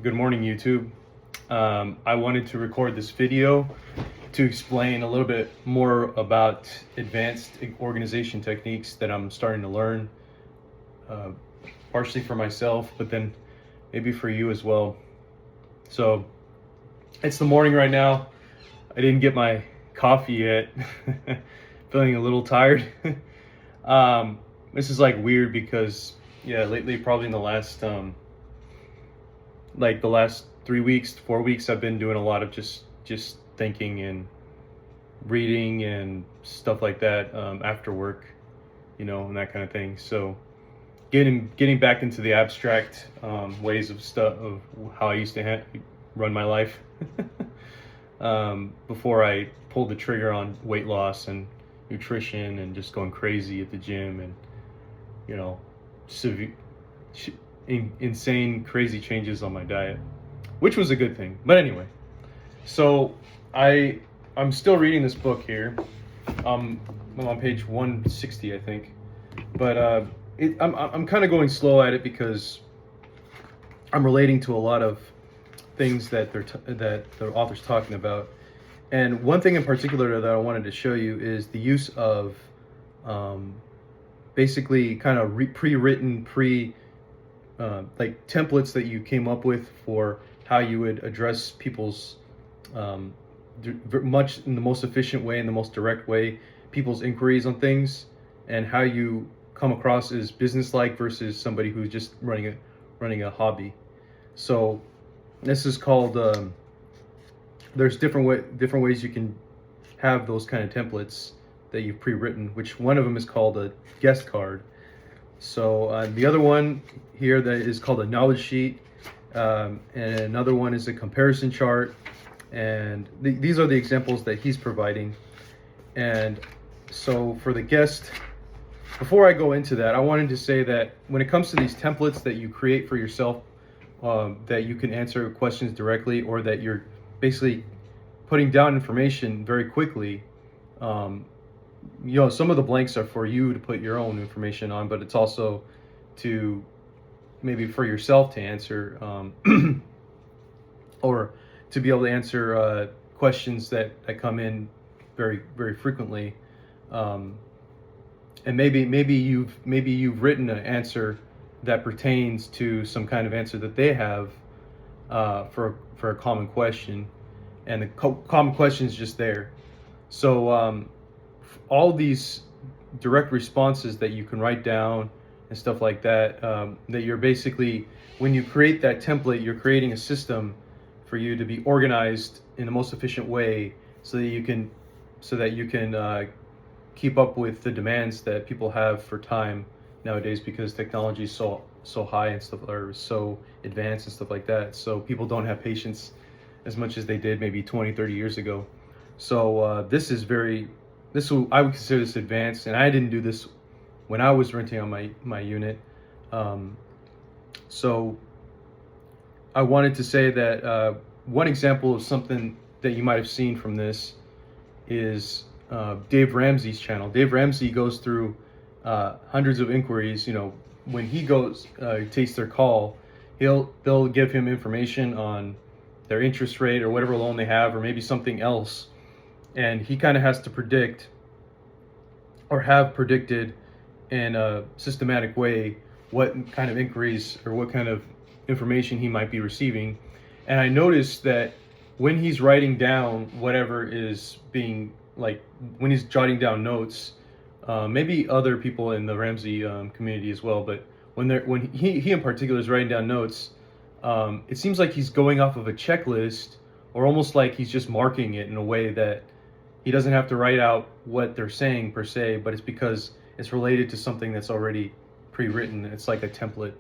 Good morning, YouTube. I wanted to record this video to explain a little bit more about advanced organization techniques that I'm starting to learn, uh, partially for myself, but then maybe for you as well. So it's the morning right now. I didn't get my coffee yet. Feeling a little tired. This is like weird because lately, probably in the last the last 3 weeks, 4 weeks, I've been doing a lot of just thinking and reading and stuff like that after work, and that kind of thing. So getting back into the abstract ways of stuff of how I used to run my life before I pulled the trigger on weight loss and nutrition and just going crazy at the gym and severe insane crazy changes on my diet, which was a good thing. But anyway, so I'm still reading this book here. I'm on page 160, I think, but I'm kind of going slow at it because I'm relating to a lot of things that that the author's talking about. And one thing in particular that I wanted to show you is the use of basically kind of pre-written like templates that you came up with for how you would address people's much in the most efficient way, in the most direct way, people's inquiries on things, and how you come across as businesslike versus somebody who's just running a hobby. So this is called there's different ways you can have those kind of templates that you've pre-written, which one of them is called a guest card. So the other one here that is called a knowledge sheet, and another one is a comparison chart, and these are the examples that he's providing. And so for the guest, before I go into that, I wanted to say that when it comes to these templates that you create for yourself, that you can answer questions directly, or that you're basically putting down information very quickly, some of the blanks are for you to put your own information on, but it's also to maybe for yourself to answer, or to be able to answer questions that come in very, very frequently. And maybe you've written an answer that pertains to some kind of answer that they have for a common question, and the common question is just there. So all these direct responses that you can write down and stuff like that, that you're basically, when you create that template, you're creating a system for you to be organized in the most efficient way, so that you can keep up with the demands that people have for time nowadays, because technology is so high and stuff, or so advanced and stuff like that. So people don't have patience as much as they did maybe 20-30 years ago. So I would consider this advanced, and I didn't do this when I was renting on my unit. So I wanted to say that one example of something that you might have seen from this is Dave Ramsey's channel. Dave Ramsey goes through hundreds of inquiries. When he takes their call, they'll give him information on their interest rate or whatever loan they have, or maybe something else. And he kind of has to predict, or have predicted in a systematic way, what kind of inquiries or what kind of information he might be receiving. And I noticed that when he's writing down whatever is being, like when he's jotting down notes, maybe other people in the Ramsey community as well, but when he in particular is writing down notes, it seems like he's going off of a checklist, or almost like he's just marking it in a way that he doesn't have to write out what they're saying per se, but it's because it's related to something that's already pre-written. It's like a template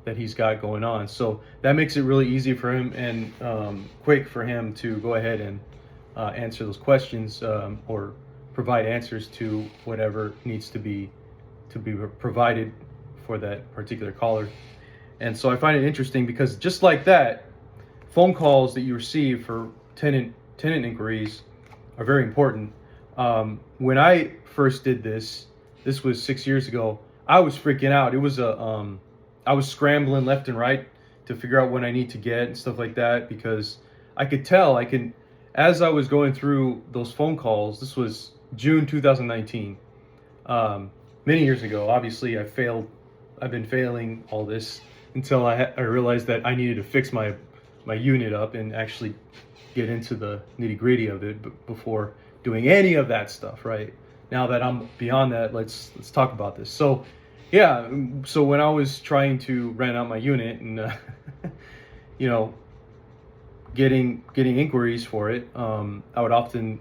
that he's got going on. So that makes it really easy for him and quick for him to go ahead and answer those questions, or provide answers to whatever needs to be provided for that particular caller. And so I find it interesting because just like that, phone calls that you receive for tenant inquiries are very important. When I first did this was 6 years ago, I was freaking out. It was I was scrambling left and right to figure out what I need to get and stuff like that, because I could tell, as I was going through those phone calls. This was June 2019, many years ago. Obviously, I've been failing all this until I realized that I needed to fix my unit up and actually get into the nitty gritty of it before doing any of that stuff. Right now that I'm beyond that, let's talk about this. So, yeah. So when I was trying to rent out my unit and you know, getting inquiries for it, I would often,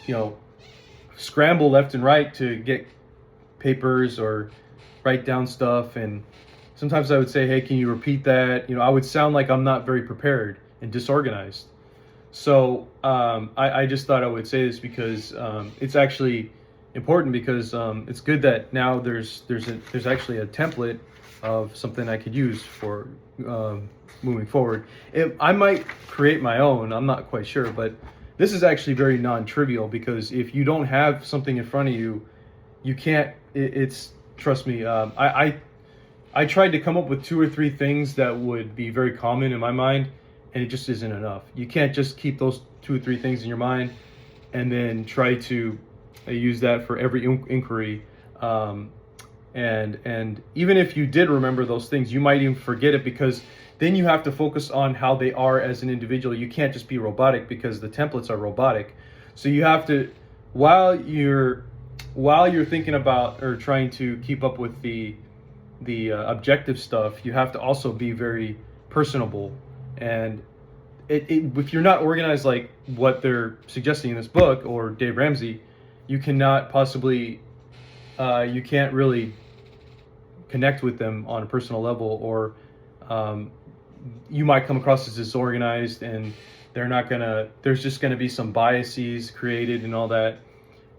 you know, scramble left and right to get papers or write down stuff. And sometimes I would say, hey, can you repeat that? I would sound like I'm not very prepared and disorganized. So I just thought I would say this because it's actually important, because it's good that now there's actually a template of something I could use for moving forward. I might create my own, I'm not quite sure, but this is actually very non-trivial, because if you don't have something in front of you, you can't, trust me, I tried to come up with 2 or 3 things that would be very common in my mind, and it just isn't enough. You can't just keep those 2 or 3 things in your mind and then try to use that for every inquiry. And even if you did remember those things, you might even forget it, because then you have to focus on how they are as an individual. You can't just be robotic, because the templates are robotic. So you have to, while you're thinking about or trying to keep up with the objective stuff, you have to also be very personable. And if you're not organized like what they're suggesting in this book or Dave Ramsey, you cannot possibly, you can't really connect with them on a personal level, or you might come across as disorganized, and there's just gonna be some biases created and all that.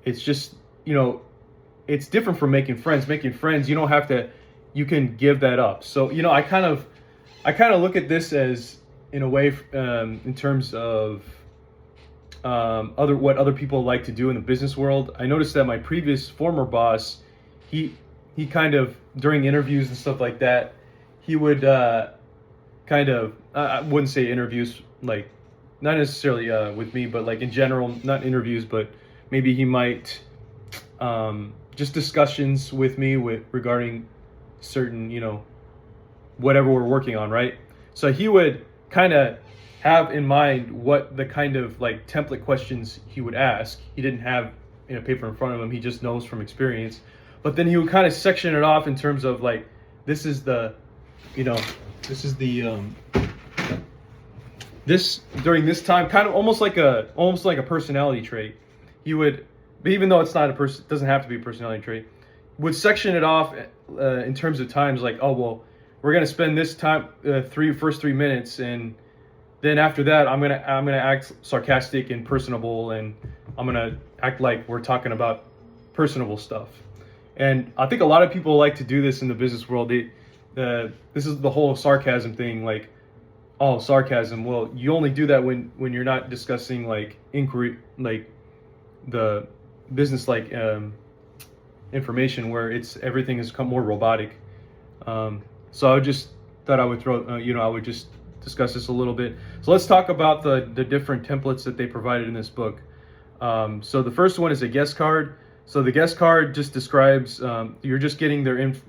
It's just, it's different from making friends. Making friends, you don't have to, you can give that up. So, I kind of look at this as, in a way, in terms of what other people like to do in the business world. I noticed that my previous former boss, he kind of, during interviews and stuff like that, he would I wouldn't say interviews, like not necessarily with me, but like in general, not interviews, but maybe he might just discussions with me regarding certain, whatever we're working on, right? So he would kind of have in mind what the kind of like template questions he would ask. He didn't have a paper in front of him. He just knows from experience. But then he would kind of section it off in terms of like, this is the, this during this time, kind of almost like a personality trait. He would, but even though it's not doesn't have to be a personality trait, would section it off in terms of times, like, oh well, we're gonna spend this time first 3 minutes, and then after that I'm gonna act sarcastic and personable, and I'm gonna act like we're talking about personable stuff. And I think a lot of people like to do this in the business world. This is the whole sarcasm thing, like, oh, sarcasm. Well, you only do that when you're not discussing like inquiry, like the business like information, where everything has become more robotic. So I just thought I would I would just discuss this a little bit. So let's talk about the different templates that they provided in this book. So the first one is a guest card. So the guest card just describes, you're just getting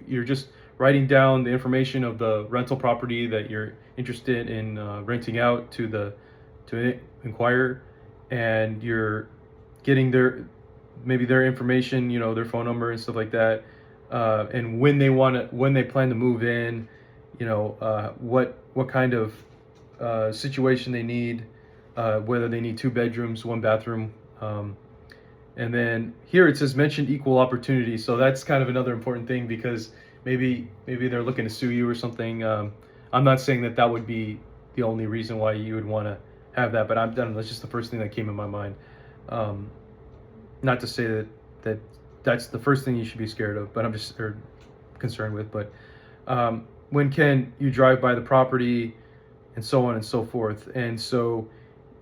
you're just writing down the information of the rental property that you're interested in renting out to an inquirer, and you're getting their information, their phone number and stuff like that, and when they plan to move in, what kind of situation they need, whether they need 2 bedrooms, 1 bathroom. And then here it says mention equal opportunity. So that's kind of another important thing, because maybe they're looking to sue you or something. I'm not saying that would be the only reason why you would want to have that, but that's just the first thing that came in my mind. Not to say that's the first thing you should be scared of, but I'm just concerned with. But when can you drive by the property, and so on and so forth. And so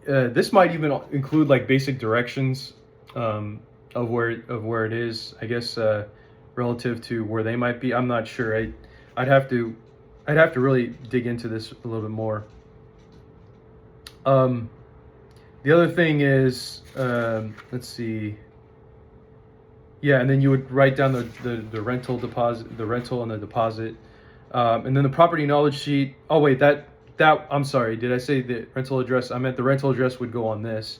this might even include like basic directions of where it is, I guess, relative to where they might be. I'm not sure. I'd have to I'd have to really dig into this a little bit more. The other thing is, let's see. Yeah, and then you would write down the rental deposit, the rental and the deposit, and then the property knowledge sheet. Oh wait, that I'm sorry. Did I say the rental address? I meant the rental address would go on this.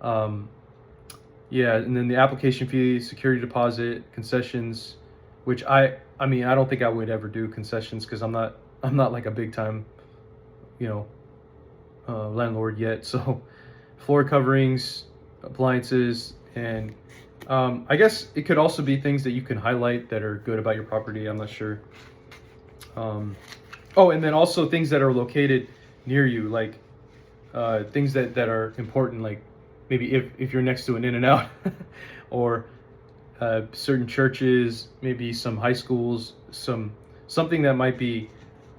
Yeah, and then the application fee, security deposit, concessions, which I mean I don't think I would ever do concessions because I'm not like a big time, you know, landlord yet. So floor coverings, appliances, and I guess it could also be things that you can highlight that are good about your property. I'm not sure. Oh, and then also things that are located near you, like things that are important, like maybe if you're next to an In-N-Out or certain churches, maybe some high schools, something that might be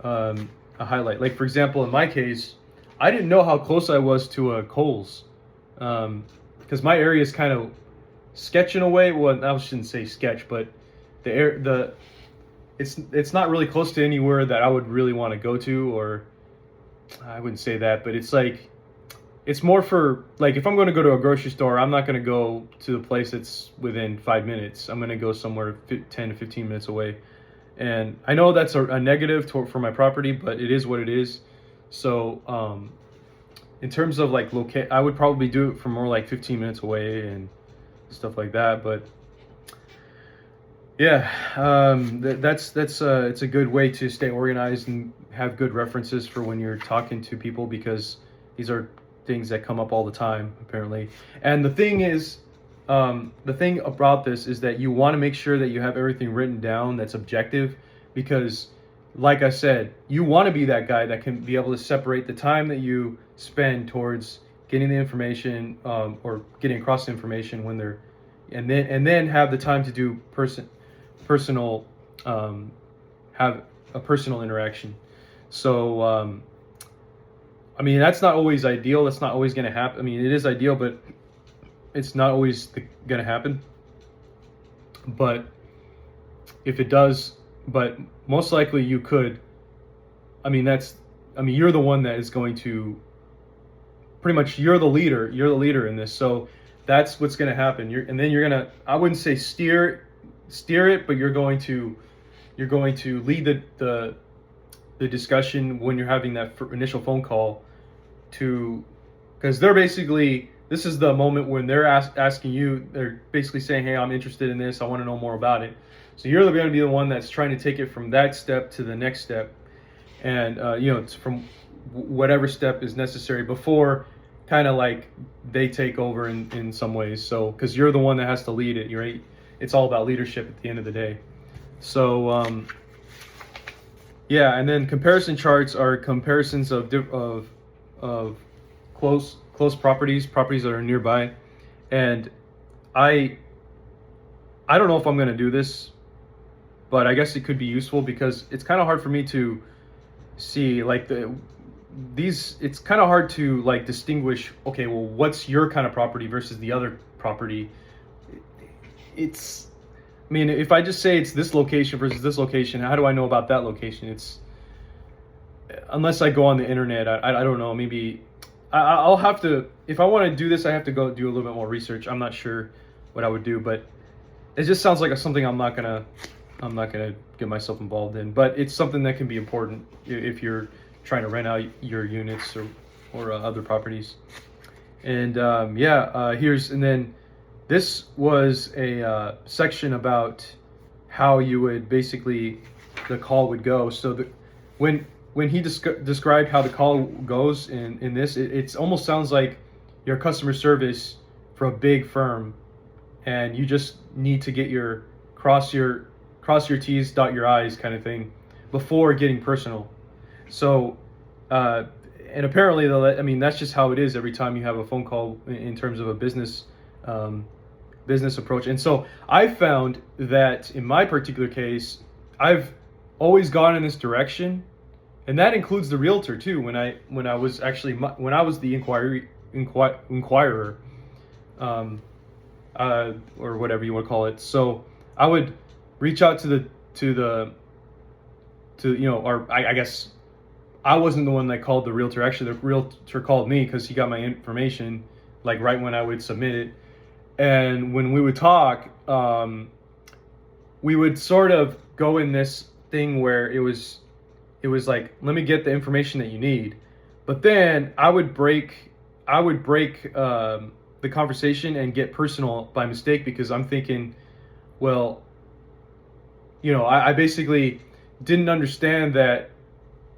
a highlight. Like for example, in my case, I didn't know how close I was to a Kohl's because my area is kind of sketch in a way. Well, I shouldn't say sketch, but it's not really close to anywhere that I would really want to go to, or I wouldn't say that, but it's like it's more for like if I'm going to go to a grocery store, I'm not going to go to the place that's within 5 minutes. I'm going to go somewhere 10 to 15 minutes away. And I know that's a negative for my property, but it is what it is. So in terms of like I would probably do it from more like 15 minutes away and stuff like that. But yeah, that's it's a good way to stay organized and have good references for when you're talking to people, because these are things that come up all the time apparently. And the thing is, the thing about this is that you want to make sure that you have everything written down that's objective, because like I said, you want to be that guy that can be able to separate the time that you spend towards getting the information or getting across the information when they're, and then have the time to do personal have a personal interaction. So I mean, that's not always ideal. That's not always going to happen. I mean, it is ideal, but it's not always going to happen. But if it does, but most likely you could. I mean, you're the one that is going to pretty much, you're the leader in this. So that's what's going to happen. And then you're going to, I wouldn't say steer it, but you're going to lead the discussion when you're having that initial phone call because they're basically, this is the moment when they're asking you, they're basically saying, hey, I'm interested in this, I want to know more about it. So you're going to be the one that's trying to take it from that step to the next step, and it's from whatever step is necessary before kind of like they take over in some ways. So because you're the one that has to lead it, right? It's all about leadership at the end of the day. So yeah, and then comparison charts are comparisons of close properties that are nearby. And I don't know if I'm going to do this, but I guess it could be useful because it's kind of hard for me to see like it's kind of hard to like distinguish, okay, well, what's your kind of property versus the other property. I mean, if I just say it's this location versus this location, how do I know about that location? It's, unless I go on the internet, I don't know, maybe I'll have to, if I want to do this, I have to go do a little bit more research. I'm not sure what I would do, but it just sounds like something I'm not gonna get myself involved in. But it's something that can be important if you're trying to rent out your units or other properties. And and then this was a section about how you would basically, the call would go. So when he described how the call goes in this, it almost sounds like your customer service for a big firm, and you just need to get cross your T's, dot your I's kind of thing before getting personal. So and apparently that's just how it is every time you have a phone call in terms of a business approach. And so I found that in my particular case, I've always gone in this direction, and that includes the realtor too. When I was the inquirer, or whatever you want to call it. So I would reach out to to, you know, or I guess I wasn't the one that called the realtor. Actually, the realtor called me because he got my information like right when I would submit it. And when we would talk, we would sort of go in this thing where it was like, let me get the information that you need, but then I would break the conversation and get personal by mistake, because I'm thinking, well, you know, I basically didn't understand that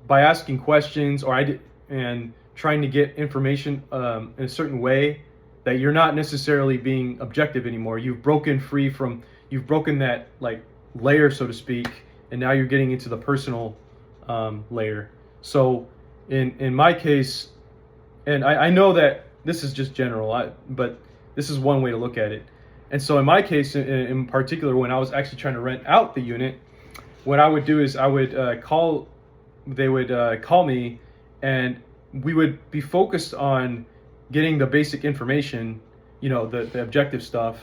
by asking questions, and trying to get information in a certain way, that you're not necessarily being objective anymore. You've broken that like layer, so to speak, and now you're getting into the personal layer. So in my case, and I know that this is just general, but this is one way to look at it. And so in my case, in particular, when I was actually trying to rent out the unit, what I would do is I would they would call me, and we would be focused on getting the basic information, you know, the objective stuff.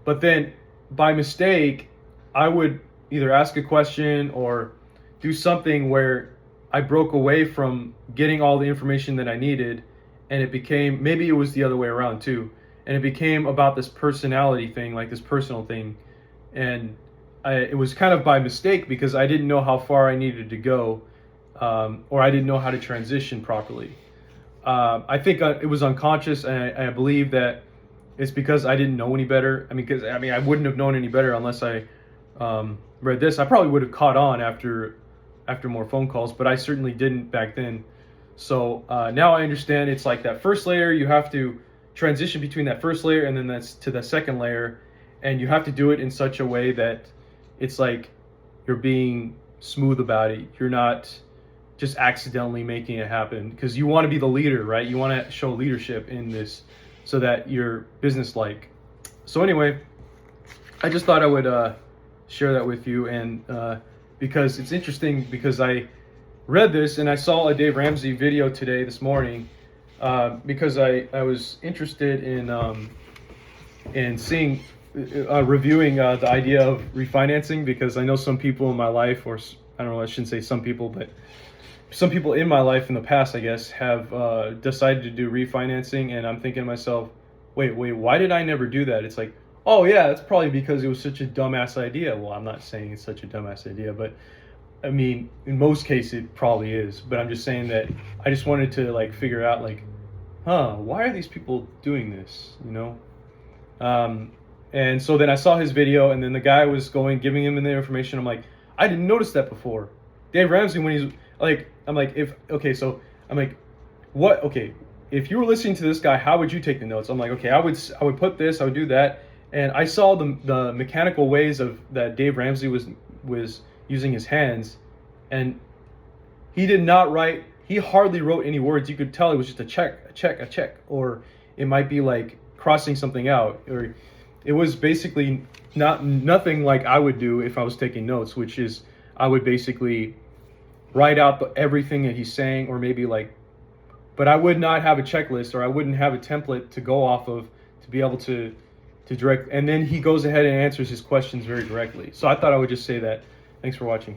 But then by mistake, I would either ask a question or do something where I broke away from getting all the information that I needed, and it became, maybe it was the other way around too, and it became about this personality thing, like this personal thing. And it was kind of by mistake, because I didn't know how far I needed to go, or I didn't know how to transition properly. I think it was unconscious, and I believe that it's because I didn't know any better. I mean, I wouldn't have known any better unless I read this. I probably would have caught on after more phone calls, but I certainly didn't back then. So now I understand it's like that first layer, you have to transition between that first layer and then that's to the second layer, and you have to do it in such a way that it's like you're being smooth about it. You're not just accidentally making it happen, because you want to be the leader, right? You want to show leadership in this so that you're business-like. So anyway, I just thought I would share that with you, and because it's interesting, because I read this and I saw a Dave Ramsey video today, this morning, because I was interested in seeing, reviewing the idea of refinancing, because I know some people in my life, or I don't know, I shouldn't say some people, but some people in my life in the past, I guess, have decided to do refinancing, and I'm thinking to myself, wait, why did I never do that? It's like, oh yeah, that's probably because it was such a dumbass idea. Well, I'm not saying it's such a dumbass idea, but I mean, in most cases it probably is. But I'm just saying that I just wanted to like figure out like, why are these people doing this, you know? And so then I saw his video, and then the guy was giving him the information. I'm like, I didn't notice that before. Dave Ramsey, when he's like, I'm like, what? Okay, if you were listening to this guy, how would you take the notes? I'm like, okay, I would put this, I would do that. And I saw the mechanical ways that Dave Ramsey was using his hands, and he did not write. He hardly wrote any words. You could tell it was just a check, or it might be like crossing something out, or it was basically nothing like I would do if I was taking notes, which is I would basically write out everything that he's saying, or maybe like, but I would not have a checklist, or I wouldn't have a template to go off of to be able to direct. And then he goes ahead and answers his questions very directly. So I thought I would just say that. Thanks for watching.